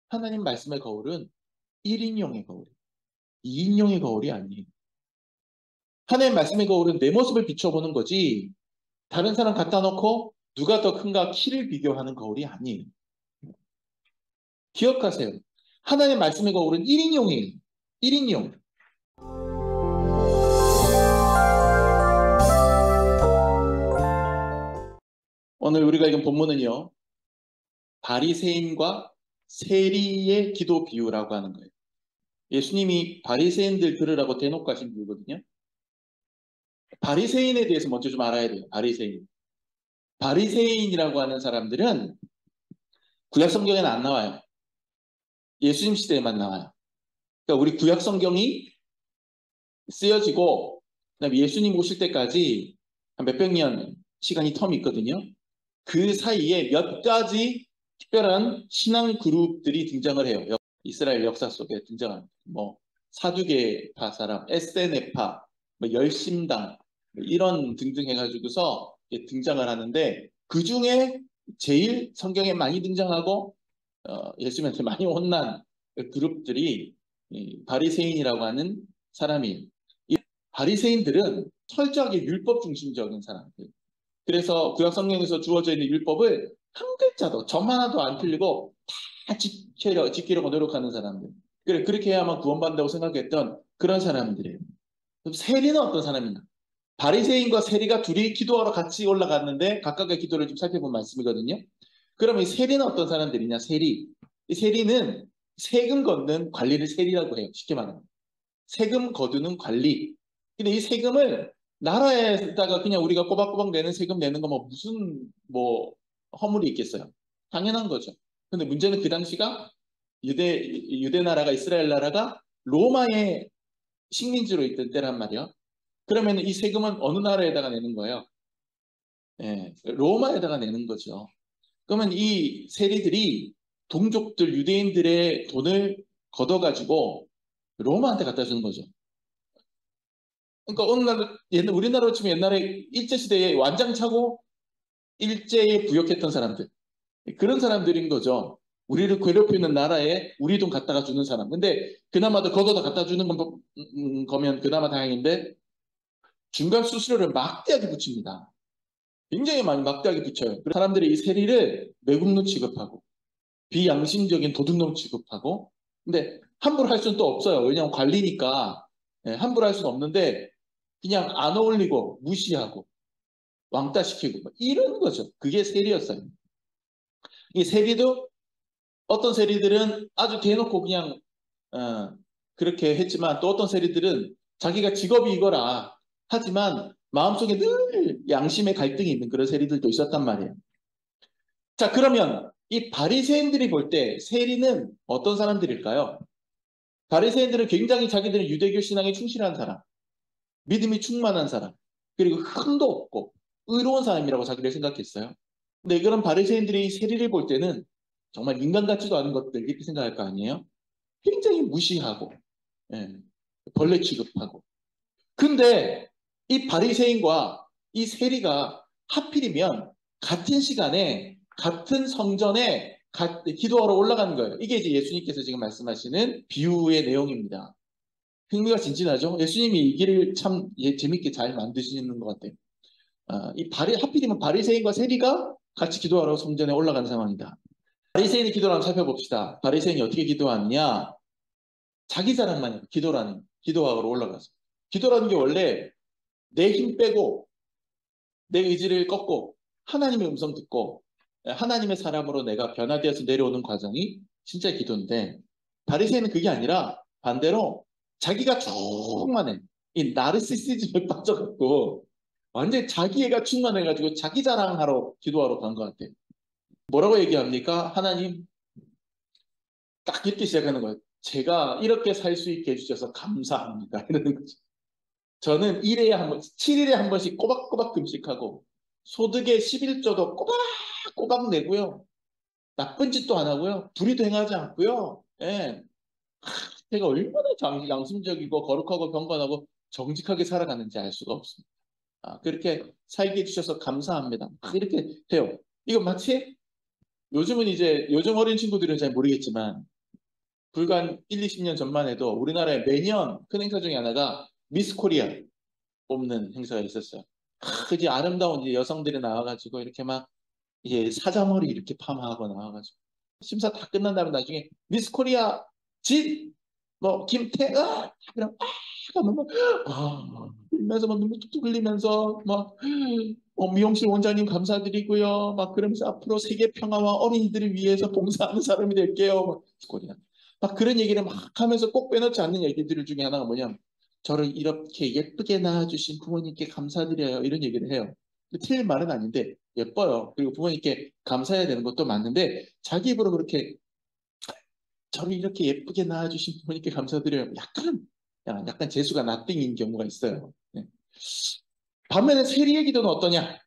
하나님 말씀의 거울은 1인용의 거울이에요. 2인용의 거울이 아니에요. 하나님 말씀의 거울은 내 모습을 비춰보는 거지 다른 사람 갖다 놓고 누가 더 큰가 키를 비교하는 거울이 아니에요. 기억하세요. 하나님 말씀의 거울은 1인용이에요. 1인용. 오늘 우리가 읽은 본문은요. 바리새인과 세리의 기도 비유라고 하는 거예요. 예수님이 바리새인들 들으라고 대놓고 하신 비유거든요. 바리새인에 대해서 먼저 좀 알아야 돼요. 바리새인. 바리새인이라고 하는 사람들은 구약 성경에는 안 나와요. 예수님 시대에만 나와요. 그러니까 우리 구약 성경이 쓰여지고 그다음에 예수님 오실 때까지 한 몇백 년 시간이 텀이 있거든요. 그 사이에 몇 가지 특별한 신앙 그룹들이 등장을 해요. 이스라엘 역사 속에 등장합니다. 뭐 사두개파 사람, 에세네파, 뭐 열심당 이런 등등 해가지고서 등장을 하는데 그 중에 제일 성경에 많이 등장하고 예수님한테 많이 혼난 그룹들이 바리새인이라고 하는 사람이에요. 이 바리새인들은 철저하게 율법 중심적인 사람들. 그래서 구약 성경에서 주어져 있는 율법을 한 글자도 점 하나도 안 틀리고 다 지키려고 노력하는 사람들. 그렇게 해야만 구원받는다고 생각했던 그런 사람들이에요. 그럼 세리는 어떤 사람이냐? 바리새인과 세리가 둘이 기도하러 같이 올라갔는데 각각의 기도를 좀 살펴본 말씀이거든요. 그럼 이 세리는 어떤 사람들이냐? 세리. 이 세리는 세금 걷는 관리를 세리라고 해요. 쉽게 말하면. 세금 거두는 관리. 근데 이 세금을 나라에다가 그냥 우리가 꼬박꼬박 내는 세금 내는 거 뭐 무슨 뭐 허물이 있겠어요. 당연한 거죠. 근데 문제는 그 당시가 유대 나라가 이스라엘 나라가 로마의 식민지로 있던 때란 말이야. 그러면 이 세금은 어느 나라에다가 내는 거예요? 예, 로마에다가 내는 거죠. 그러면 이 세리들이 동족들 유대인들의 돈을 걷어가지고 로마한테 갖다 주는 거죠. 그러니까 어느 날 우리나라로 치면 옛날에 일제시대에 완장차고 일제에 부역했던 사람들 그런 사람들인 거죠. 우리를 괴롭히는 나라에 우리 돈 갖다가 주는 사람. 근데 그나마도 걷어다 갖다 주는 거면 그나마 다행인데 중간 수수료를 막대하게 붙입니다. 굉장히 많이 막대하게 붙여요. 사람들이 이 세리를 매국노 취급하고 비양심적인 도둑놈 취급하고 근데 함부로 할 수는 또 없어요. 왜냐하면 관리니까 함부로 할 수는 없는데 그냥 안 어울리고 무시하고 왕따시키고 이런 거죠. 그게 세리였어요. 이 세리도 어떤 세리들은 아주 대놓고 그냥 그렇게 했지만 또 어떤 세리들은 자기가 직업이 이거라 하지만 마음속에 늘 양심의 갈등이 있는 그런 세리들도 있었단 말이에요. 자, 그러면 이 바리새인들이 볼 때 세리는 어떤 사람들일까요? 바리새인들은 굉장히 자기들은 유대교 신앙에 충실한 사람, 믿음이 충만한 사람, 그리고 흠도 없고 의로운 사람이라고 자기를 생각했어요. 근데 그런 바리새인들이 세리를 볼 때는 정말 인간 같지도 않은 것들 이렇게 생각할 거 아니에요? 굉장히 무시하고 예, 벌레 취급하고. 근데 이 바리새인과 이 세리가 하필이면 같은 시간에 같은 성전에 기도하러 올라가는 거예요. 이게 이제 예수님께서 지금 말씀하시는 비유의 내용입니다. 흥미가 진진하죠? 예수님이 이 길을 참 재밌게 잘 만드시는 것 같아요. 하필이면 바리새인과 세리가 같이 기도하러 성전에 올라가는 상황이다. 바리새인의 기도를 한번 살펴봅시다. 바리새인이 어떻게 기도하느냐? 자기 자랑만 해요. 기도하러 올라가서. 기도라는 게 원래 내 힘 빼고 내 의지를 꺾고 하나님의 음성 듣고 하나님의 사람으로 내가 변화되어서 내려오는 과정이 진짜 기도인데 바리새인은 그게 아니라 반대로 자기가 충만해. 이 나르시시즘에 빠져갖고 완전히 자기애가 충만해가지고 자기 자랑하러 기도하러 간 것 같아요. 뭐라고 얘기합니까? 하나님 딱 이렇게 시작하는 거예요. 제가 이렇게 살 수 있게 해주셔서 감사합니다. 이러는 거죠. 저는 1회에 한 번, 7일에 한 번씩 꼬박꼬박 금식하고 소득의 11조도 꼬박꼬박 내고요. 나쁜 짓도 안 하고요. 불의도 행하지 않고요. 예. 제가 얼마나 양심적이고 거룩하고 경건하고 정직하게 살아가는지 알 수가 없습니다. 그렇게 살게 해주셔서 감사합니다. 이렇게 해요. 이거 마치 요즘은 이제 요즘 어린 친구들은 잘 모르겠지만 불과 한 1, 20년 전만 해도 우리나라에 매년 큰 행사 중에 하나가 미스 코리아 뽑는 행사가 있었어요. 이제 아름다운 이제 여성들이 나와가지고 이렇게 막 이제 사자머리 이렇게 파마하고 나와가지고 심사 다 끝난 다음에 나중에 미스 코리아 뭐 김태아 이런 하면 막 울면서 막 눈물 뚝뚝 흘리면서 막 미용실 원장님 감사드리고요. 막 그러면서 앞으로 세계 평화와 어린이들을 위해서 봉사하는 사람이 될게요. 막 코리아 막 그런 얘기를 막 하면서 꼭 빼놓지 않는 얘기들 중에 하나가 뭐냐면 저를 이렇게 예쁘게 낳아주신 부모님께 감사드려요. 이런 얘기를 해요. 틀린 말은 아닌데 예뻐요. 그리고 부모님께 감사해야 되는 것도 맞는데 자기 입으로 그렇게 저를 이렇게 예쁘게 낳아주신 부모님께 감사드려요. 약간 재수가 나띵인 경우가 있어요. 네. 반면에 세리의 기도는 어떠냐?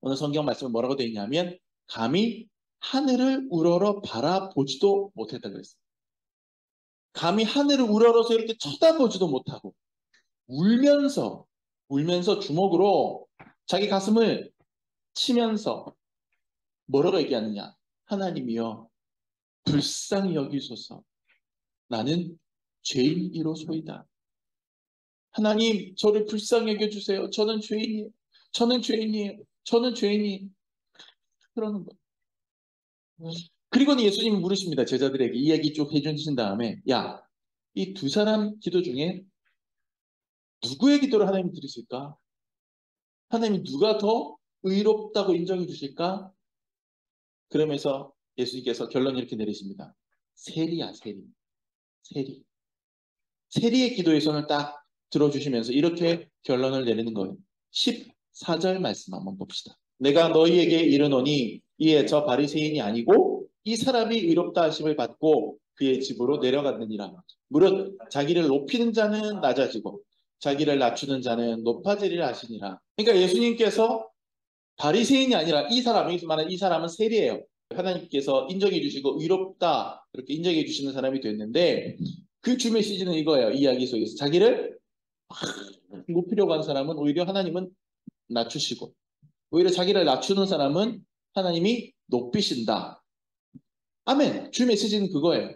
오늘 성경 말씀은 뭐라고 되어 있냐면 감히 하늘을 우러러 바라보지도 못했다 그랬어요. 감히 하늘을 우러러서 이렇게 쳐다보지도 못하고 울면서 주먹으로 자기 가슴을 치면서 뭐라고 얘기하느냐? 하나님이여 불쌍히 여기소서. 나는 죄인이로소이다. 하나님 저를 불쌍히 여겨주세요. 저는 죄인이에요. 저는 죄인이에요. 저는 죄인이 그러는 거예요. 그리고는 예수님이 물으십니다. 제자들에게 이 얘기 쭉 해주신 다음에 야, 이 두 사람 기도 중에 누구의 기도를 하나님이 들으실까? 하나님이 누가 더 의롭다고 인정해 주실까? 그러면서 예수님께서 결론 이렇게 내리십니다. 세리야, 세리. 세리. 세리의 기도의 손을 딱 들어주시면서 이렇게 결론을 내리는 거예요. 14절 말씀 한번 봅시다. 내가 너희에게 이르노니 이에 저 바리새인이 아니고 이 사람이 의롭다 하심을 받고 그의 집으로 내려갔느니라. 무릇 자기를 높이는 자는 낮아지고 자기를 낮추는 자는 높아지리라 하시니라. 그러니까 예수님께서 바리새인이 아니라 이 사람, 여기서 말하는 이 사람은 세리예요. 하나님께서 인정해 주시고 의롭다 그렇게 인정해 주시는 사람이 됐는데 그 주 메시지는 이거예요. 이야기 속에서 자기를 높이려고 하는 사람은 오히려 하나님은 낮추시고 오히려 자기를 낮추는 사람은 하나님이 높이신다. 아멘. 주 메시지는 그거예요.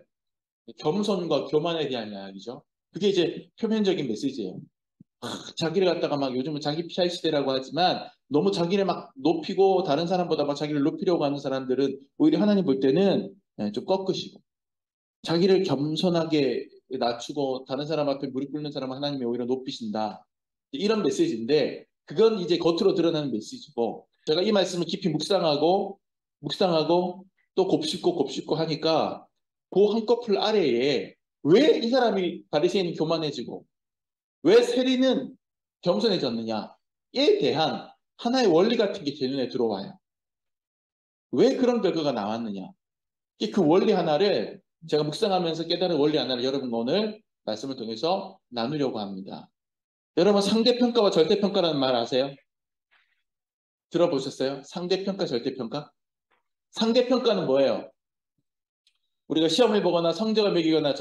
겸손과 교만에 대한 이야기죠. 그게 이제 표면적인 메시지예요. 자기를 갖다가 막 요즘은 자기 PR 시대라고 하지만 너무 자기를 막 높이고 다른 사람보다 막 자기를 높이려고 하는 사람들은 오히려 하나님 볼 때는 좀 꺾으시고 자기를 겸손하게 낮추고 다른 사람 앞에 무릎 꿇는 사람은 하나님이 오히려 높이신다. 이런 메시지인데 그건 이제 겉으로 드러나는 메시지고 제가 이 말씀을 깊이 묵상하고 또 곱씹고 하니까 그 한꺼풀 아래에 왜 이 사람이 바리새인이 교만해지고 왜 세리는 겸손해졌느냐에 대한 하나의 원리 같은 게 제 눈에 들어와요. 왜 그런 결과가 나왔느냐. 그 원리 하나를 제가 묵상하면서 깨달은 원리 하나를 여러분과 오늘 말씀을 통해서 나누려고 합니다. 여러분 상대평가와 절대평가라는 말 아세요? 들어보셨어요? 상대평가, 절대평가? 상대평가는 뭐예요? 우리가 시험을 보거나 성적을 매기거나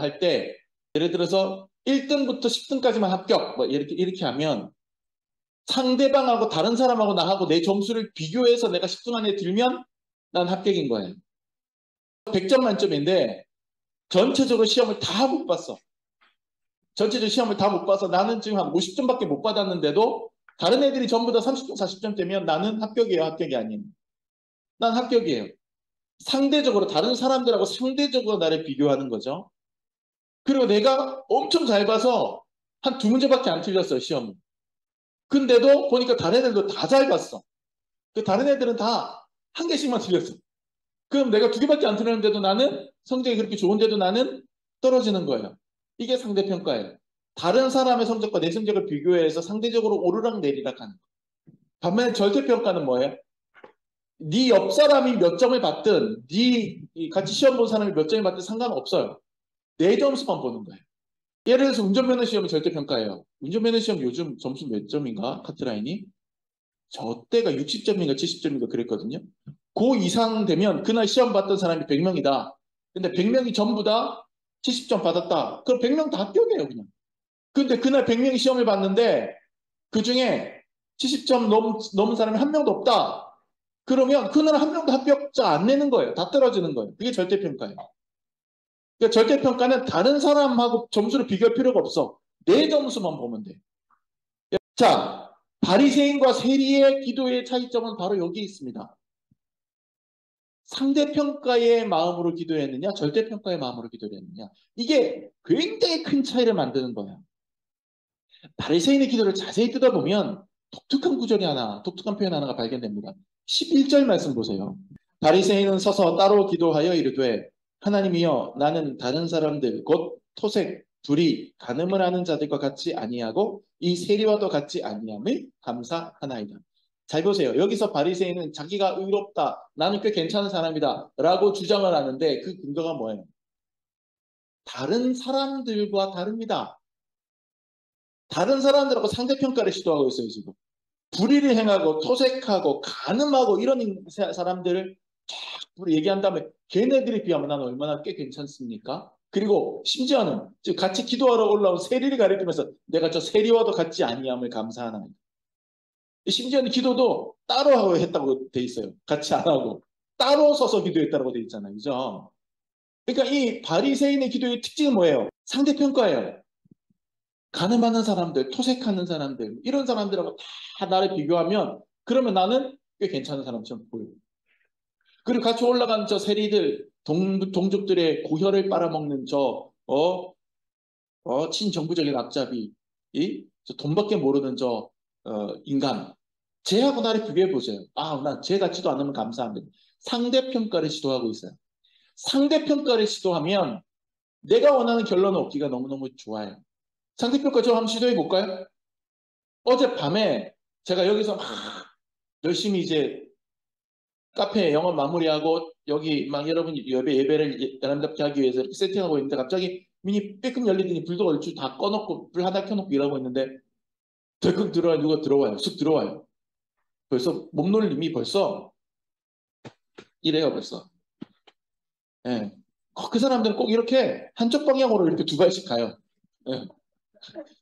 할 때 예를 들어서 1등부터 10등까지만 합격 뭐 이렇게 하면 상대방하고 다른 사람하고 나하고 내 점수를 비교해서 내가 10등 안에 들면 난 합격인 거예요. 100점 만점인데 전체적으로 시험을 다 못 봤어. 전체적으로 시험을 다 못 봐서 나는 지금 한 50점밖에 못 받았는데도 다른 애들이 전부 다 30점, 40점 되면 나는 합격이에요, 합격이 아닌. 난 합격이에요. 상대적으로 다른 사람들하고 상대적으로 나를 비교하는 거죠. 그리고 내가 엄청 잘 봐서 한 두 문제밖에 안 틀렸어요, 시험. 근데도 보니까 다른 애들도 다 잘 봤어. 그 다른 애들은 다 한 개씩만 틀렸어. 그럼 내가 두 개밖에 안 틀렸는데도 나는 성적이 그렇게 좋은데도 나는 떨어지는 거예요. 이게 상대평가예요. 다른 사람의 성적과 내 성적을 비교해서 상대적으로 오르락 내리락 하는 거예요. 반면에 절대평가는 뭐예요? 네 옆 사람이 몇 점을 받든 네 같이 시험 본 사람이 몇 점을 받든 상관없어요. 내 점수만 보는 거예요. 예를 들어서 운전면허 시험이 절대평가예요. 운전면허 시험 요즘 점수 몇 점인가? 카트라인이? 저 때가 60점인가 70점인가 그랬거든요. 그 이상 되면 그날 시험 봤던 사람이 100명이다. 근데 100명이 전부 다 70점 받았다. 그럼 100명 다 합격이에요, 그냥. 근데 그날 100명이 시험을 봤는데 그 중에 70점 넘은 사람이 한 명도 없다. 그러면 그날 한 명도 합격자 안 내는 거예요. 다 떨어지는 거예요. 그게 절대평가예요. 그러니까 절대평가는 다른 사람하고 점수를 비교할 필요가 없어. 내 점수만 보면 돼. 자, 바리새인과 세리의 기도의 차이점은 바로 여기 있습니다. 상대평가의 마음으로 기도했느냐, 절대평가의 마음으로 기도했느냐. 이게 굉장히 큰 차이를 만드는 거예요. 바리새인의 기도를 자세히 뜯어보면 독특한 표현 하나가 발견됩니다. 11절 말씀 보세요. 바리새인은 서서 따로 기도하여 이르되 하나님이여 나는 다른 사람들 곧 토색, 불의, 간음을 하는 자들과 같이 아니하고 이 세리와도 같이 아니함을 감사하나이다. 잘 보세요. 여기서 바리새인은 자기가 의롭다, 나는 꽤 괜찮은 사람이다 라고 주장을 하는데 그 근거가 뭐예요? 다른 사람들과 다릅니다. 다른 사람들하고 상대평가를 시도하고 있어요, 지금. 불의를 행하고 토색하고 간음하고 이런 사람들을 쫙 얘기한 다음에 걔네들에 비하면 나는 얼마나 꽤 괜찮습니까? 그리고 심지어는 같이 기도하러 올라온 세리를 가리키면서 내가 저 세리와도 같지 아니함을 감사하나이다. 심지어는 기도도 따로 했다고 돼 있어요. 같이 안 하고 따로 서서 기도했다고 돼 있잖아요. 그죠? 그러니까 이 바리새인의 기도의 특징은 뭐예요? 상대평가예요. 가늠하는 사람들, 토색하는 사람들, 이런 사람들하고 다 나를 비교하면 그러면 나는 꽤 괜찮은 사람처럼 보여요. 그리고 같이 올라간 저 세리들, 동족들의 고혈을 빨아먹는 친정부적인 앞잡이, 저 돈밖에 모르는 인간. 쟤하고 나를 비교해 보세요. 아, 난 쟤 같지도 않으면 감사합니다. 상대평가를 시도하고 있어요. 상대평가를 시도하면 내가 원하는 결론을 얻기가 너무너무 좋아요. 상대평가 좀 한번 시도해 볼까요? 어젯밤에 제가 여기서 막 열심히 이제 카페 영업 마무리하고 여기 막 여러분 예배를 아름답게 하기 위해서 이렇게 세팅하고 있는데 갑자기 문이 삐끔 열리더니 불도 얼추 다 꺼놓고 불 하나 켜놓고 일하고 있는데 덜컥 들어와요. 누가 들어와요. 쑥 들어와요. 벌써 몸놀림이 벌써 이래요 벌써. 예. 그 사람들은 꼭 이렇게 한쪽 방향으로 이렇게 두 발씩 가요. 예.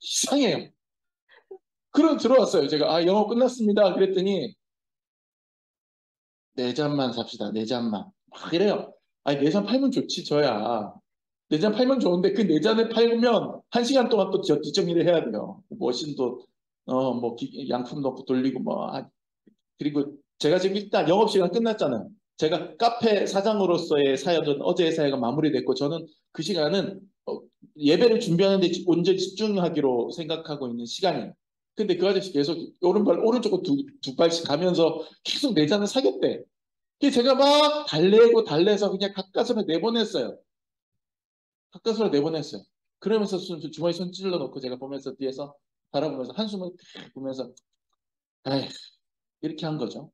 이상해요. 그럼 들어왔어요. 제가 영업 끝났습니다. 그랬더니 네 잔만 삽시다. 네 잔만. 막 이래요. 아니 네 잔 팔면 좋지 저야. 네 잔 팔면 좋은데 그 네 잔을 팔면 한 시간 동안 또 뒷정리를 해야 돼요. 머신도 양품 넣고 돌리고 그리고 제가 지금 일단 영업시간 끝났잖아요. 제가 카페 사장으로서의 사역은 어제의 사역은 마무리됐고 저는 그 시간은 예배를 준비하는 데 온전히 집중하기로 생각하고 있는 시간이에요. 근데 그 아저씨 계속 오른쪽으로 두 발씩 가면서 계속 내 잔을 사겠대. 그래서 제가 막 달래서 그냥 가까스로 내보냈어요. 가까스로 내보냈어요. 그러면서 주머니 손 찔러 놓고 제가 보면서 뒤에서 바라보면서 한숨을 보면서 에이, 이렇게 한 거죠.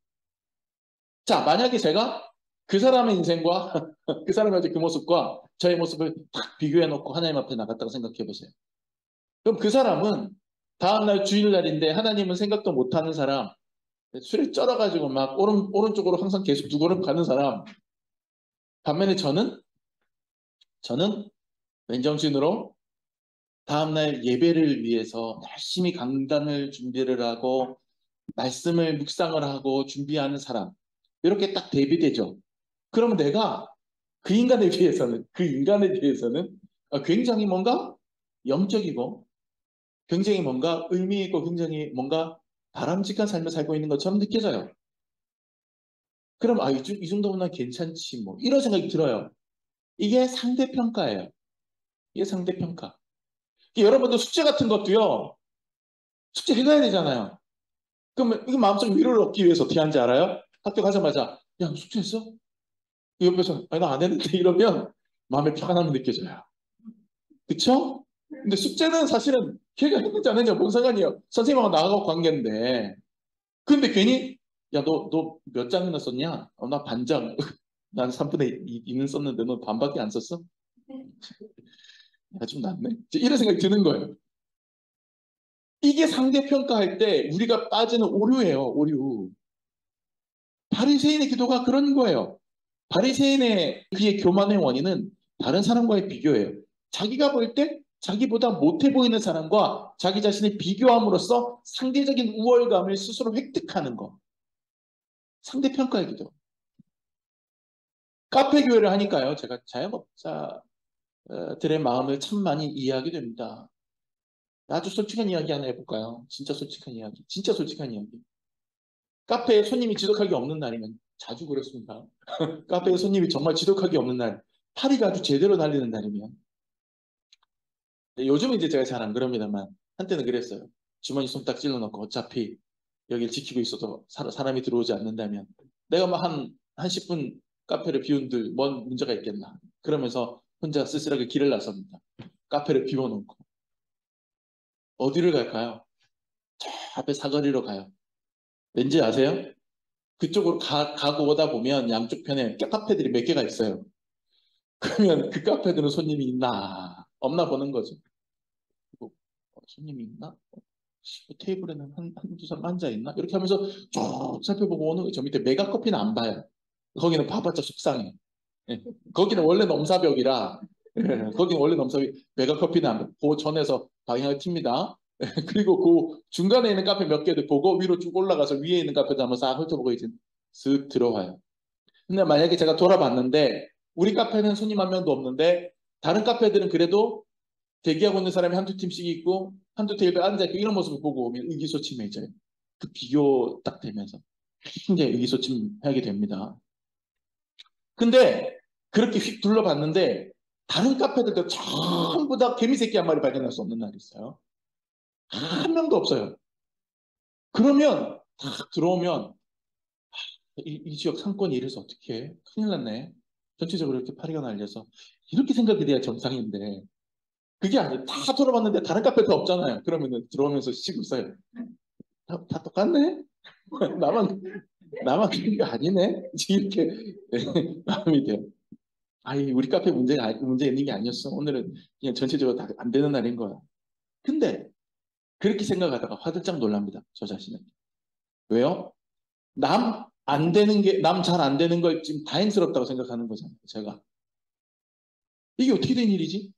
자, 만약에 제가 그 사람의 인생과 그 사람의 그 모습과 저의 모습을 딱 비교해 놓고 하나님 앞에 나갔다고 생각해 보세요. 그럼 그 사람은 다음날 주일날인데 하나님은 생각도 못하는 사람, 술에 쩔어가지고 막 오른쪽으로 항상 계속 두 걸음 가는 사람. 반면에 저는 맨정신으로 다음날 예배를 위해서 열심히 강단을 준비를 하고 말씀을 묵상을 하고 준비하는 사람. 이렇게 딱 대비되죠. 그러면 내가 그 인간에 비해서는 굉장히 뭔가 영적이고 굉장히 뭔가 의미 있고 굉장히 뭔가 바람직한 삶을 살고 있는 것처럼 느껴져요. 그럼 이 정도면 난 괜찮지 뭐 이런 생각이 들어요. 이게 상대평가예요. 이게 상대평가. 여러분도 숙제 같은 것도요. 숙제 해가야 되잖아요. 그러면 이거 마음속 위로를 얻기 위해서 어떻게 하는지 알아요? 학교 가자마자 야 숙제했어? 그 옆에서 아니 나 안 했는데 이러면 마음의 평안함을 느껴져요. 그쵸? 근데 숙제는 사실은 걔가 했는지 안 했는지 뭔 상관이에요. 선생님하고 나하고 관계인데. 근데 괜히 야 너 몇 장이나 썼냐? 나 반장. 난 3분의 2는 썼는데 너 반밖에 안 썼어? 야, 좀 낫네. 이런 생각이 드는 거예요. 이게 상대평가할 때 우리가 빠지는 오류예요. 오류. 바리새인의 기도가 그런 거예요. 바리새인의 그의 교만의 원인은 다른 사람과의 비교예요. 자기가 볼 때 자기보다 못해 보이는 사람과 자기 자신을 비교함으로써 상대적인 우월감을 스스로 획득하는 거. 상대평가의 기도. 카페 교회를 하니까요. 제가 자영업자 들의 마음을 참 많이 이해하게 됩니다. 아주 솔직한 이야기 하나 해볼까요? 진짜 솔직한 이야기. 진짜 솔직한 이야기. 카페에 손님이 지독하게 없는 날이면 자주 그렇습니다. 카페에 손님이 정말 지독하게 없는 날, 파리가 아주 제대로 날리는 날이면 요즘은 이제 제가 잘 안 그럽니다만 한때는 그랬어요. 주머니 손딱 찔러놓고 어차피 여기를 지키고 있어도 사람이 들어오지 않는다면 내가 막 한 10분 카페를 비운들 뭔 문제가 있겠나. 그러면서 혼자 쓸쓸하게 길을 나섭니다. 카페를 비워놓고. 어디를 갈까요? 저 앞에 사거리로 가요. 왠지 아세요? 그쪽으로 가고 오다 보면 양쪽 편에 카페들이 몇 개가 있어요. 그러면 그 카페들은 손님이 있나 없나 보는 거죠. 그리고 손님이 있나? 테이블에는 한두 사람 앉아있나? 이렇게 하면서 쭉 살펴보고 오는 거죠. 밑에 메가커피는 안 봐요. 거기는 봐봤자 속상해. 예. 거기는 원래 넘사벽이라, 거기는 원래 넘사벽, 메가커피는 안 봐요. 그 전에서 방향을 틉니다. 그리고 그 중간에 있는 카페 몇 개를 보고 위로 쭉 올라가서 위에 있는 카페도 한번 싹 훑어보고 이제 슥 들어와요. 근데 만약에 제가 돌아봤는데 우리 카페는 손님 한 명도 없는데 다른 카페들은 그래도 대기하고 있는 사람이 한두 팀씩 있고 한두 테이블에 앉아있고 이런 모습을 보고 오면 의기소침해져요. 그 비교 딱 되면서 굉장히 의기소침하게 됩니다. 근데 그렇게 휙 둘러봤는데 다른 카페들도 전부 다 개미새끼 한 마리 발견할 수 없는 날이 있어요. 한 명도 없어요. 그러면 딱 들어오면 이 지역 상권이 이래서 어떻게 해? 큰일 났네. 전체적으로 이렇게 파리가 날려서 이렇게 생각이 돼야 정상인데 그게 아니에요. 다 돌아봤는데 다른 카페가 없잖아요. 그러면은 들어오면서 시고 있어요. 다 똑같네? 나만, 나만 그런 게 아니네? 이렇게 마음이 돼요. 아이, 우리 카페 문제 있는 게 아니었어. 오늘은 그냥 전체적으로 다 안 되는 날인 거야. 근데 그렇게 생각하다가 화들짝 놀랍니다. 저 자신은. 왜요? 남 잘 안 되는 걸 지금 다행스럽다고 생각하는 거잖아요. 제가. 이게 어떻게 된 일이지?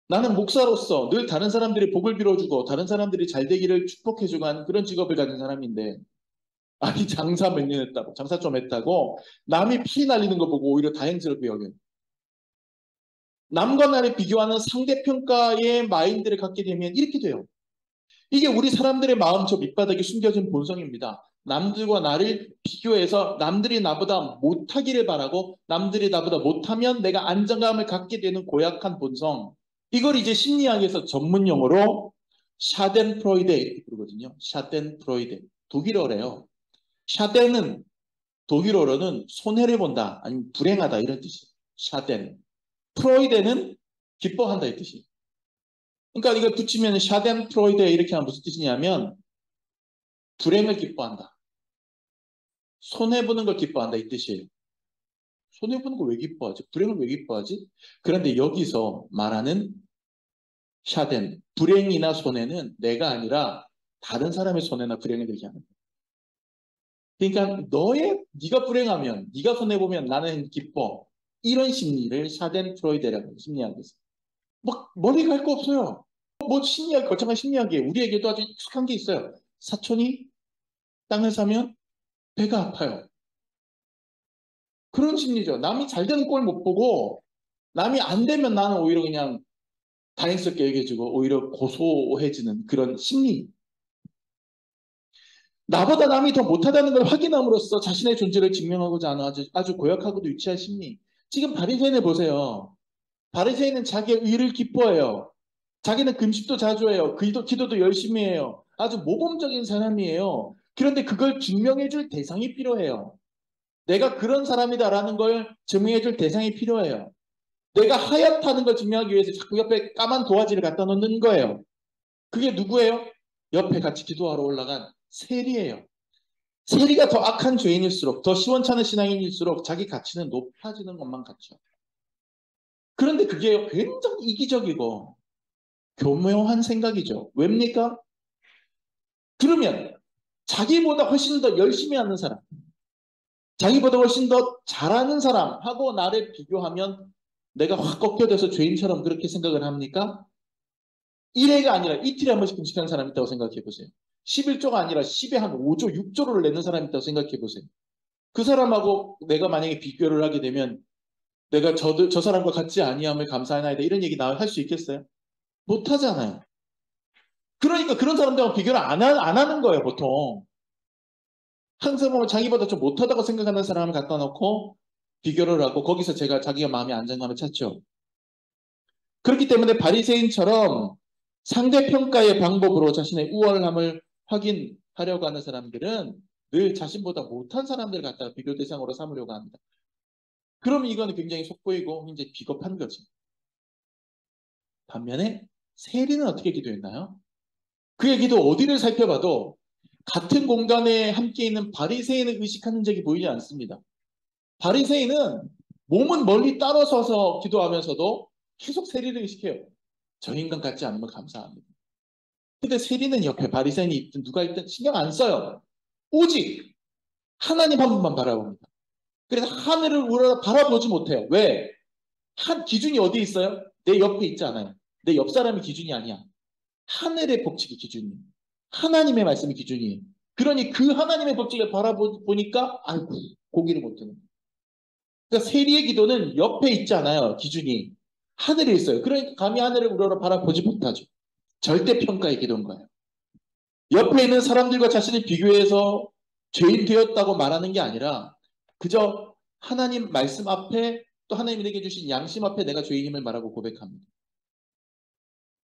나는 목사로서 늘 다른 사람들이 복을 빌어주고 다른 사람들이 잘 되기를 축복해주고 하는 그런 직업을 가진 사람인데 아니 장사 몇 년 했다고 장사 좀 했다고 남이 피 날리는 거 보고 오히려 다행스럽게 여겨요. 남과 나를 비교하는 상대평가의 마인드를 갖게 되면 이렇게 돼요. 이게 우리 사람들의 마음 저 밑바닥에 숨겨진 본성입니다. 남들과 나를 비교해서 남들이 나보다 못하기를 바라고 남들이 나보다 못하면 내가 안정감을 갖게 되는 고약한 본성. 이걸 이제 심리학에서 전문 용어로 샤덴프로이데 이렇게 부르거든요. 샤덴프로이데. 독일어래요. 샤덴은 독일어로는 손해를 본다 아니면 불행하다 이런 뜻이에요. 샤덴. 프로이데는 기뻐한다 이 뜻이에요. 그러니까 이걸 붙이면 샤덴프로이데 이렇게 하면 무슨 뜻이냐면 불행을 기뻐한다. 손해보는 걸 기뻐한다 이 뜻이에요. 손해보는 걸 왜 기뻐하지? 불행을 왜 기뻐하지? 그런데 여기서 말하는 샤덴, 불행이나 손해는 내가 아니라 다른 사람의 손해나 불행을 얘기하는 거예요. 그러니까 네가 불행하면, 네가 손해보면 나는 기뻐. 이런 심리를 샤덴 프로이데라고 해요. 심리학에서. 뭐 머리 갈 거 없어요. 뭐 심리학, 거창한 심리학이에요. 우리에게도 아주 익숙한 게 있어요. 사촌이 땅을 사면 배가 아파요. 그런 심리죠. 남이 잘 되는 꼴 못 보고 남이 안 되면 나는 오히려 그냥 다행스럽게 여겨지고 오히려 고소해지는 그런 심리. 나보다 남이 더 못하다는 걸 확인함으로써 자신의 존재를 증명하고자 하는 아주 고약하고도 유치한 심리. 지금 바리새인을 보세요. 바리새인은 자기의 의를 기뻐해요. 자기는 금식도 자주 해요. 기도도 열심히 해요. 아주 모범적인 사람이에요. 그런데 그걸 증명해줄 대상이 필요해요. 내가 그런 사람이다라는 걸 증명해줄 대상이 필요해요. 내가 하얗다는 걸 증명하기 위해서 자꾸 옆에 까만 도화지를 갖다 놓는 거예요. 그게 누구예요? 옆에 같이 기도하러 올라간 세리예요. 세리가 더 악한 죄인일수록 더 시원찮은 신앙인일수록 자기 가치는 높아지는 것만 같죠. 그런데 그게 굉장히 이기적이고 교묘한 생각이죠. 왜입니까? 그러면 자기보다 훨씬 더 열심히 하는 사람, 자기보다 훨씬 더 잘하는 사람하고 나를 비교하면 내가 확 꺾여져서 죄인처럼 그렇게 생각을 합니까? 1회가 아니라 이틀에 한 번씩 금식하는 사람이 있다고 생각해 보세요. 11조가 아니라 10에 한 5조, 6조를 내는 사람이 있다고 생각해 보세요. 그 사람하고 내가 만약에 비교를 하게 되면 내가 저 사람과 같지 아니함을 감사하나이다 이런 얘기 할 수 있겠어요? 못 하잖아요. 그러니까 그런 사람들하고 비교를 안 하는 거예요, 보통. 항상 보면 자기보다 좀 못하다고 생각하는 사람을 갖다 놓고 비교를 하고 거기서 자기가 마음의 안정감을 찾죠. 그렇기 때문에 바리새인처럼 상대평가의 방법으로 자신의 우월함을 확인하려고 하는 사람들은 늘 자신보다 못한 사람들을 갖다가 비교 대상으로 삼으려고 합니다. 그러면 이거는 굉장히 속보이고 굉장히 비겁한 거지. 반면에 세리는 어떻게 기도했나요? 그의 기도 어디를 살펴봐도 같은 공간에 함께 있는 바리새인을 의식하는 적이 보이지 않습니다. 바리새인은 몸은 멀리 따로 서서 기도하면서도 계속 세리를 의식해요. 저 인간 같지 않으면 감사합니다. 근데 세리는 옆에 바리새인이 있든 누가 있든 신경 안 써요. 오직 하나님 한 분만 바라봅니다. 그래서 하늘을 우러러 바라보지 못해요. 왜? 한 기준이 어디 있어요? 내 옆에 있지 않아요. 내 옆 사람이 기준이 아니야. 하늘의 법칙이 기준이에요. 하나님의 말씀이 기준이에요. 그러니 그 하나님의 법칙을 바라보니까 아이고 고기를 못 드는 거예요. 그러니까 세리의 기도는 옆에 있지 않아요. 기준이. 하늘에 있어요. 그러니까 감히 하늘을 우러러 바라보지 못하죠. 절대평가의 기도인 거예요. 옆에 있는 사람들과 자신을 비교해서 죄인 되었다고 말하는 게 아니라 그저 하나님 말씀 앞에 또 하나님이 내게 주신 양심 앞에 내가 죄인임을 말하고 고백합니다.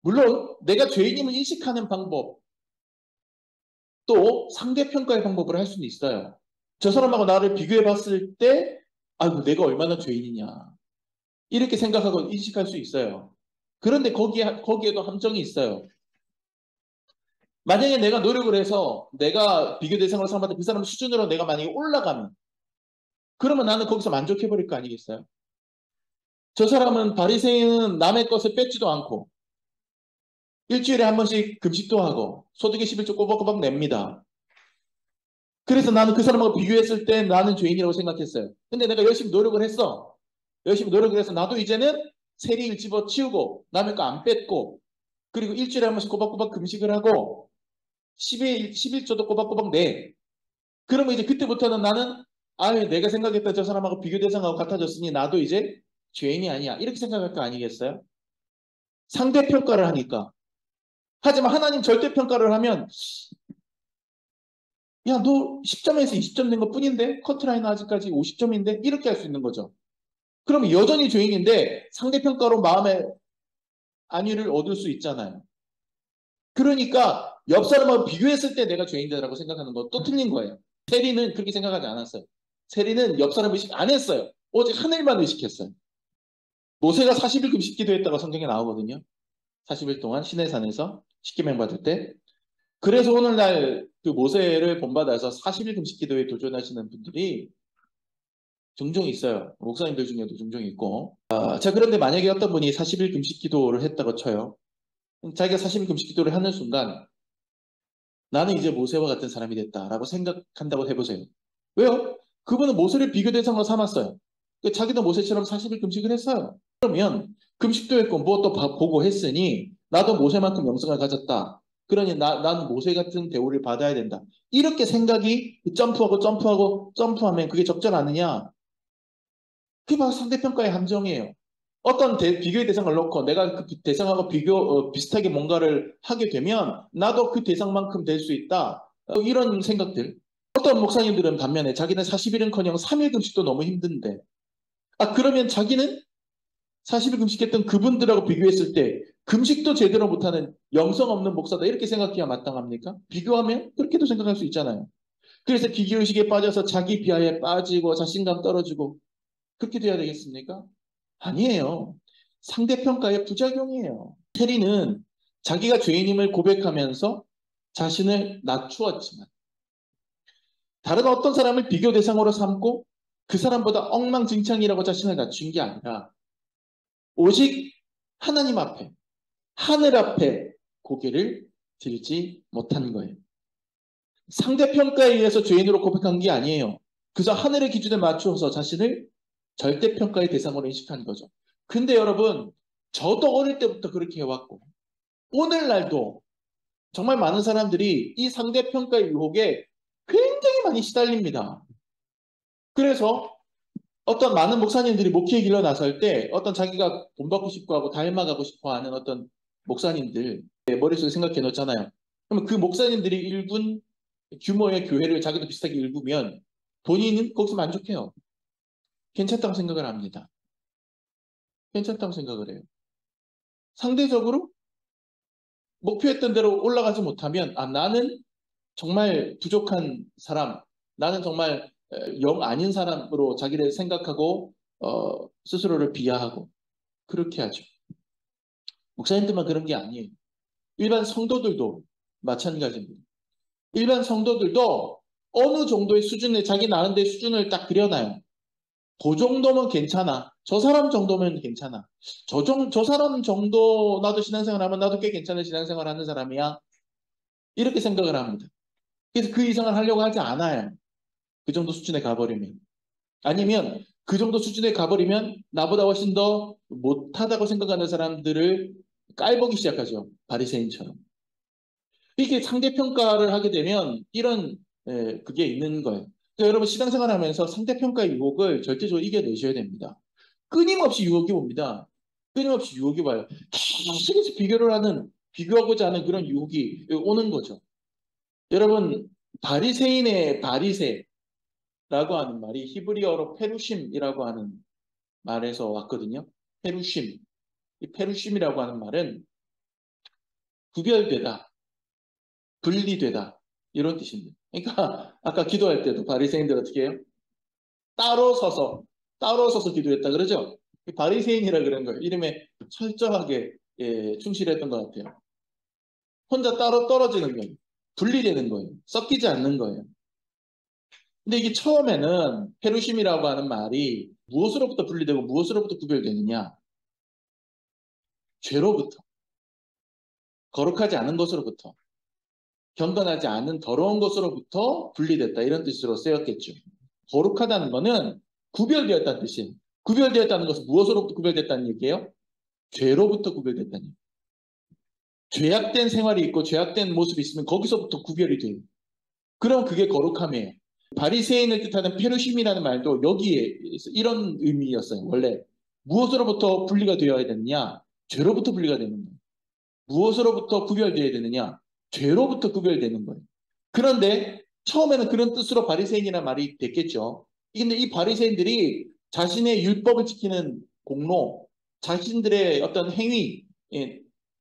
물론 내가 죄인임을 인식하는 방법 또 상대평가의 방법을 할 수는 있어요. 저 사람하고 나를 비교해 봤을 때 아이고 내가 얼마나 죄인이냐 이렇게 생각하고 인식할 수 있어요. 그런데 거기에도 함정이 있어요. 만약에 내가 노력을 해서 내가 비교 대상으로 삼았던 그 사람 수준으로 내가 만약에 올라가면 그러면 나는 거기서 만족해버릴 거 아니겠어요? 저 사람은 바리새인은 남의 것을 뺏지도 않고 일주일에 한 번씩 금식도 하고 소득의 11조 꼬박꼬박 냅니다. 그래서 나는 그 사람하고 비교했을 때 나는 죄인이라고 생각했어요. 근데 내가 열심히 노력을 했어. 열심히 노력을 해서 나도 이제는 세리를 집어치우고 남의 거 안 뺏고 그리고 일주일에 한 번씩 꼬박꼬박 금식을 하고 11조도 꼬박꼬박 내. 그러면 이제 그때부터는 나는 아유 내가 생각했던 저 사람하고 비교 대상하고 같아졌으니 나도 이제 죄인이 아니야. 이렇게 생각할 거 아니겠어요? 상대평가를 하니까. 하지만 하나님 절대평가를 하면 야 너 10점에서 20점 낸 것 뿐인데 커트라인은 아직까지 50점인데 이렇게 할 수 있는 거죠. 그러면 여전히 죄인인데 상대평가로 마음의 안위를 얻을 수 있잖아요. 그러니까 옆 사람하고 비교했을 때 내가 죄인이라고 생각하는 건 또 틀린 거예요. 세리는 그렇게 생각하지 않았어요. 세리는 옆 사람 의식 안 했어요. 오직 하늘만 의식했어요. 모세가 40일 금식 기도했다고 성경에 나오거든요. 40일 동안 시내산에서 십계명 받을 때. 그래서 오늘날 그 모세를 본받아서 40일 금식 기도에 도전하시는 분들이 종종 있어요. 목사님들 중에도 종종 있고. 자, 그런데 만약에 어떤 분이 40일 금식 기도를 했다고 쳐요. 자기가 40일 금식 기도를 하는 순간 나는 이제 모세와 같은 사람이 됐다라고 생각한다고 해보세요. 왜요? 그분은 모세를 비교 대상으로 삼았어요. 자기도 모세처럼 40일 금식을 했어요. 그러면 금식도 했고 무엇도 보고 했으니 나도 모세만큼 영성을 가졌다. 그러니 나는 모세 같은 대우를 받아야 된다. 이렇게 생각이 점프하면 그게 적절하느냐? 그게 바로 상대평가의 함정이에요. 어떤 비교의 대상을 놓고 내가 그 대상하고 비슷하게 뭔가를 하게 되면 나도 그 대상만큼 될 수 있다. 이런 생각들. 어떤 목사님들은 반면에 자기는 40일은커녕 3일 금식도 너무 힘든데 그러면 자기는 40일 금식했던 그분들하고 비교했을 때 금식도 제대로 못하는 영성 없는 목사다 이렇게 생각해야 마땅합니까? 비교하면 그렇게도 생각할 수 있잖아요. 그래서 비교의식에 빠져서 자기 비하에 빠지고 자신감 떨어지고 그렇게 돼야 되겠습니까? 아니에요. 상대평가의 부작용이에요. 테리는 자기가 죄인임을 고백하면서 자신을 낮추었지만 다른 어떤 사람을 비교 대상으로 삼고 그 사람보다 엉망진창이라고 자신을 낮춘 게 아니라 오직 하나님 앞에 하늘 앞에 고개를 들지 못한 거예요. 상대평가에 의해서 죄인으로 고백한 게 아니에요. 그저 하늘의 기준에 맞추어서 자신을 절대평가의 대상으로 인식한 거죠. 근데 여러분 저도 어릴 때부터 그렇게 해왔고 오늘날도 정말 많은 사람들이 이 상대평가의 유혹에 굉장히 많이 시달립니다. 그래서 어떤 많은 목사님들이 목회의 길로 나설 때 어떤 자기가 본받고 싶어 하고 닮아가고 싶어 하는 어떤 목사님들 머릿속에 생각해 놓잖아요. 그러면 그 목사님들이 일군 규모의 교회를 자기도 비슷하게 일구면 본인은 거기서 만족해요. 괜찮다고 생각을 합니다. 괜찮다고 생각을 해요. 상대적으로 목표했던 대로 올라가지 못하면 나는 정말 부족한 사람, 나는 정말 영 아닌 사람으로 자기를 생각하고 스스로를 비하하고 그렇게 하죠. 목사님들만 그런 게 아니에요. 일반 성도들도 마찬가지입니다. 일반 성도들도 어느 정도의 수준에 자기 나름대로 수준을 딱 그려놔요. 그 정도면 괜찮아. 저 사람 정도면 괜찮아. 저 사람 정도 나도 신앙생활 하면 나도 꽤 괜찮은 신앙생활 하는 사람이야. 이렇게 생각을 합니다. 그래서 그 이상을 하려고 하지 않아요. 그 정도 수준에 가버리면. 아니면 그 정도 수준에 가버리면 나보다 훨씬 더 못하다고 생각하는 사람들을 깔보기 시작하죠. 바리새인처럼. 이렇게 상대평가를 하게 되면 이런 그게 있는 거예요. 그러니까 여러분 신앙생활 하면서 상대평가의 유혹을 절대적으로 이겨내셔야 됩니다. 끊임없이 유혹이 옵니다. 끊임없이 유혹이 와요. 계속해서 비교하고자 하는 그런 유혹이 오는 거죠. 여러분 바리새인의 바리새라고 하는 말이 히브리어로 페루심이라고 하는 말에서 왔거든요. 페루심. 이 페루심이라고 하는 말은 구별되다, 분리되다 이런 뜻입니다. 그러니까 아까 기도할 때도 바리새인들 어떻게 해요? 따로 서서 따로 서서 기도했다 그러죠? 바리새인이라 그런 거예요. 이름에 철저하게 충실했던 것 같아요. 혼자 따로 떨어지는 거예요. 분리되는 거예요. 섞이지 않는 거예요. 근데 이게 처음에는 페루심이라고 하는 말이 무엇으로부터 분리되고 무엇으로부터 구별되느냐? 죄로부터, 거룩하지 않은 것으로부터, 경건하지 않은 더러운 것으로부터 분리됐다. 이런 뜻으로 쓰였겠죠. 거룩하다는 것은 구별되었다는 뜻이에요. 구별되었다는 것은 무엇으로부터 구별됐다는 얘기예요? 죄로부터 구별됐다는 얘기예요. 죄악된 생활이 있고 죄악된 모습이 있으면 거기서부터 구별이 돼요. 그럼 그게 거룩함이에요. 바리새인을 뜻하는 페루심이라는 말도 여기에 이런 의미였어요. 원래 무엇으로부터 분리가 되어야 되느냐? 죄로부터 분리가 되는 거예요. 무엇으로부터 구별되어야 되느냐? 죄로부터 구별되는 거예요. 그런데 처음에는 그런 뜻으로 바리새인이라는 말이 됐겠죠. 근데 이 바리새인들이 자신의 율법을 지키는 공로, 자신들의 어떤 행위,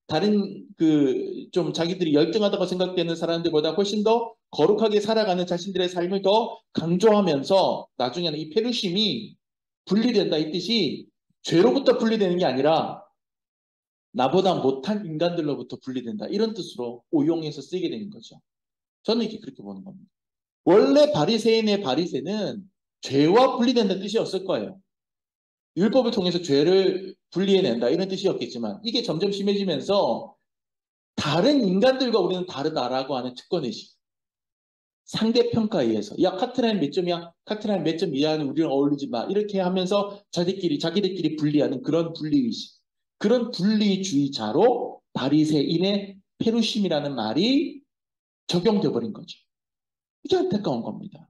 다른 그 좀 자기들이 열등하다고 생각되는 사람들보다 훨씬 더 거룩하게 살아가는 자신들의 삶을 더 강조하면서 나중에는 이 페루심이 분리된다 이 뜻이 죄로부터 분리되는 게 아니라 나보다 못한 인간들로부터 분리된다 이런 뜻으로 오용해서 쓰게 되는 거죠. 저는 이렇게 그렇게 보는 겁니다. 원래 바리새인의 바리새는 죄와 분리된다는 뜻이었을 거예요. 율법을 통해서 죄를 분리해낸다 이런 뜻이었겠지만 이게 점점 심해지면서 다른 인간들과 우리는 다르다라고 하는 특권의식. 상대평가에 의해서 야 카트라인 몇 점이야? 카트라인 몇 점 이하는 우리는 어울리지 마. 이렇게 하면서 자기들끼리 분리하는 그런 분리의식. 그런 분리주의자로 바리새인의 페루심이라는 말이 적용돼 버린 거죠. 이게 안타까운 겁니다.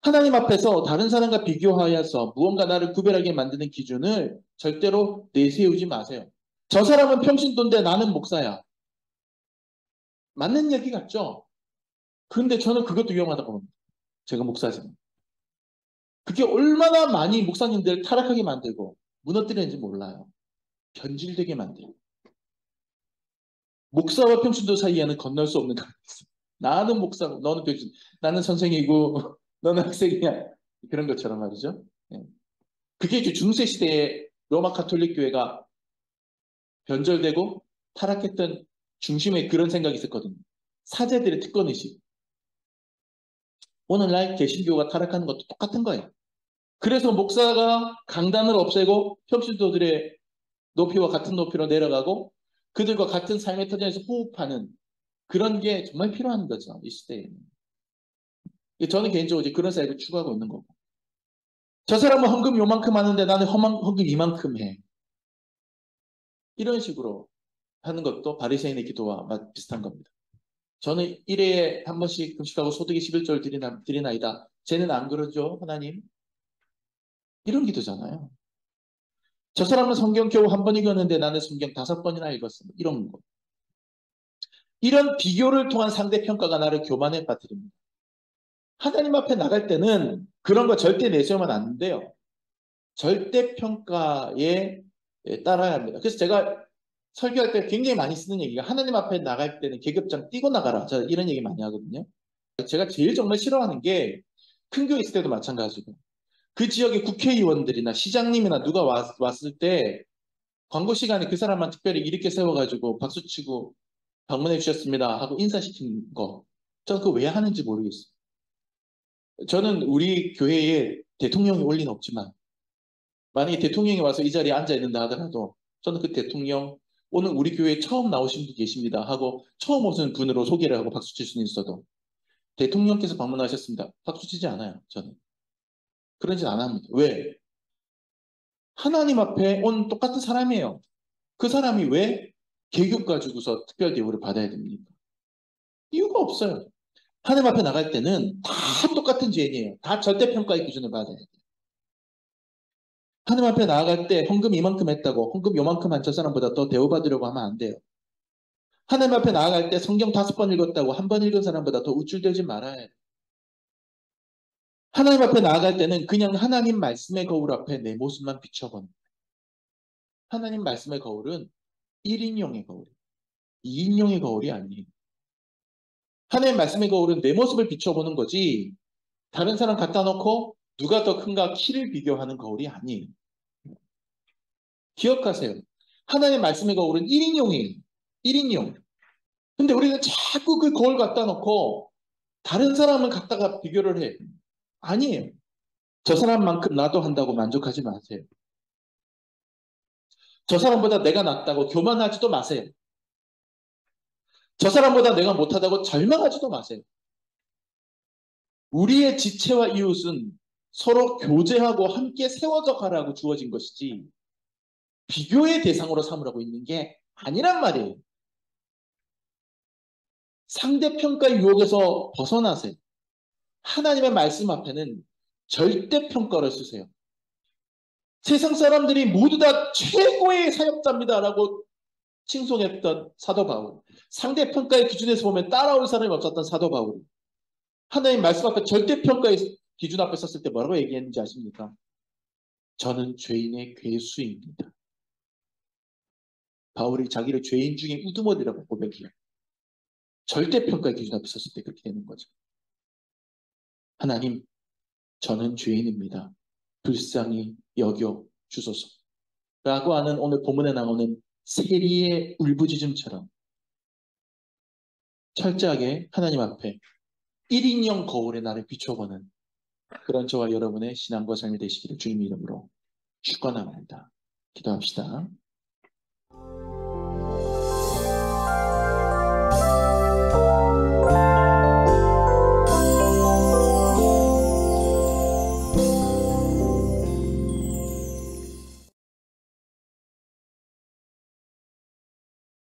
하나님 앞에서 다른 사람과 비교하여서 무언가 나를 구별하게 만드는 기준을 절대로 내세우지 마세요. 저 사람은 평신도인데 나는 목사야. 맞는 얘기 같죠? 근데 저는 그것도 위험하다고 봅니다. 제가 목사지만. 그게 얼마나 많이 목사님들 타락하게 만들고 무너뜨리는지 몰라요. 변질되게 만들고. 목사와 평신도 사이에는 건널 수 없는 관계가 있어. 나는 목사고 너는 평신, 나는 선생이고 너는 학생이야. 그런 것처럼 말이죠. 예. 그게 중세 시대에 로마 가톨릭 교회가 변절되고 타락했던 중심에 그런 생각이 있었거든요. 사제들의 특권의식. 오늘날 개신교가 타락하는 것도 똑같은 거예요. 그래서 목사가 강단을 없애고 평신도들의 높이와 같은 높이로 내려가고 그들과 같은 삶의 터전에서 호흡하는 그런 게 정말 필요한 거죠. 이 시대에는. 저는 개인적으로 그런 사회를 추구하고 있는 거고. 저 사람은 헌금 요만큼 하는데 나는 헌금 이만큼 해. 이런 식으로 하는 것도 바리새인의 기도와 비슷한 겁니다. 저는 1회에 한 번씩 금식하고 소득의 11조를 드리나이다. 쟤는 안 그러죠, 하나님? 이런 기도잖아요. 저 사람은 성경 겨우 한 번 읽었는데 나는 성경 5번이나 읽었어. 이런 거. 이런 비교를 통한 상대평가가 나를 교만에 빠뜨립니다. 하나님 앞에 나갈 때는 그런 거 절대 내세우면 안 돼요. 절대평가에 따라야 합니다. 그래서 제가 설교할 때 굉장히 많이 쓰는 얘기가 하나님 앞에 나갈 때는 계급장 띄고 나가라. 저 이런 얘기 많이 하거든요. 제가 제일 정말 싫어하는 게 큰 교회 있을 때도 마찬가지고 그 지역의 국회의원들이나 시장님이나 누가 왔을 때 광고 시간에 그 사람만 특별히 이렇게 세워가지고 박수치고 방문해 주셨습니다 하고 인사시키는 거. 저는 그거 왜 하는지 모르겠어요. 저는 우리 교회에 대통령이 올 리는 없지만 만약에 대통령이 와서 이 자리에 앉아 있는다 하더라도 저는 그 대통령 오늘 우리 교회에 처음 나오신 분 계십니다 하고 처음 오신 분으로 소개를 하고 박수 칠 수는 있어도 대통령께서 방문하셨습니다. 박수 치지 않아요. 저는. 그러진 않습니다. 왜? 하나님 앞에 온 똑같은 사람이에요. 그 사람이 왜 계급 가지고서 특별 대우를 받아야 됩니까? 이유가 없어요. 하나님 앞에 나갈 때는 다 똑같은 죄인이에요. 다 절대평가의 기준을 받아야 돼요. 하나님 앞에 나아갈 때 헌금 이만큼 했다고 헌금 요만큼 한 저 사람보다 더 대우받으려고 하면 안 돼요. 하나님 앞에 나아갈 때 성경 5번 읽었다고 한 번 읽은 사람보다 더 우쭐대지 말아야 해요. 하나님 앞에 나아갈 때는 그냥 하나님 말씀의 거울 앞에 내 모습만 비춰보는 거예요. 하나님 말씀의 거울은 1인용의 거울이에요. 2인용의 거울이 아니에요. 하나님 말씀의 거울은 내 모습을 비춰보는 거지 다른 사람 갖다 놓고 누가 더 큰가 키를 비교하는 거울이 아니에요. 기억하세요. 하나님 말씀의 거울은 1인용이에요. 1인용. 근데 우리는 자꾸 그 거울 갖다 놓고 다른 사람을 갖다가 비교를 해. 아니에요. 저 사람만큼 나도 한다고 만족하지 마세요. 저 사람보다 내가 낫다고 교만하지도 마세요. 저 사람보다 내가 못하다고 절망하지도 마세요. 우리의 지체와 이웃은 서로 교제하고 함께 세워져 가라고 주어진 것이지 비교의 대상으로 삼으라고 있는 게 아니란 말이에요. 상대평가 유혹에서 벗어나세요. 하나님의 말씀 앞에는 절대평가를 쓰세요. 세상 사람들이 모두 다 최고의 사역자입니다라고 칭송했던 사도 바울. 상대평가의 기준에서 보면 따라올 사람이 없었던 사도 바울. 하나님 말씀 앞에 절대평가의 기준 앞에 섰을 때 뭐라고 얘기했는지 아십니까? 저는 죄인의 괴수입니다. 바울이 자기를 죄인 중에 우두머리라고 고백해요. 절대평가의 기준 앞에 섰을 때 그렇게 되는 거죠. 하나님, 저는 죄인입니다. 불쌍히 여겨 주소서. 라고 하는 오늘 본문에 나오는 세리의 울부짖음처럼 철저하게 하나님 앞에 1인용 거울에 나를 비춰보는 그런 저와 여러분의 신앙과 삶이 되시기를 주님의 이름으로 축원합니다. 기도합시다.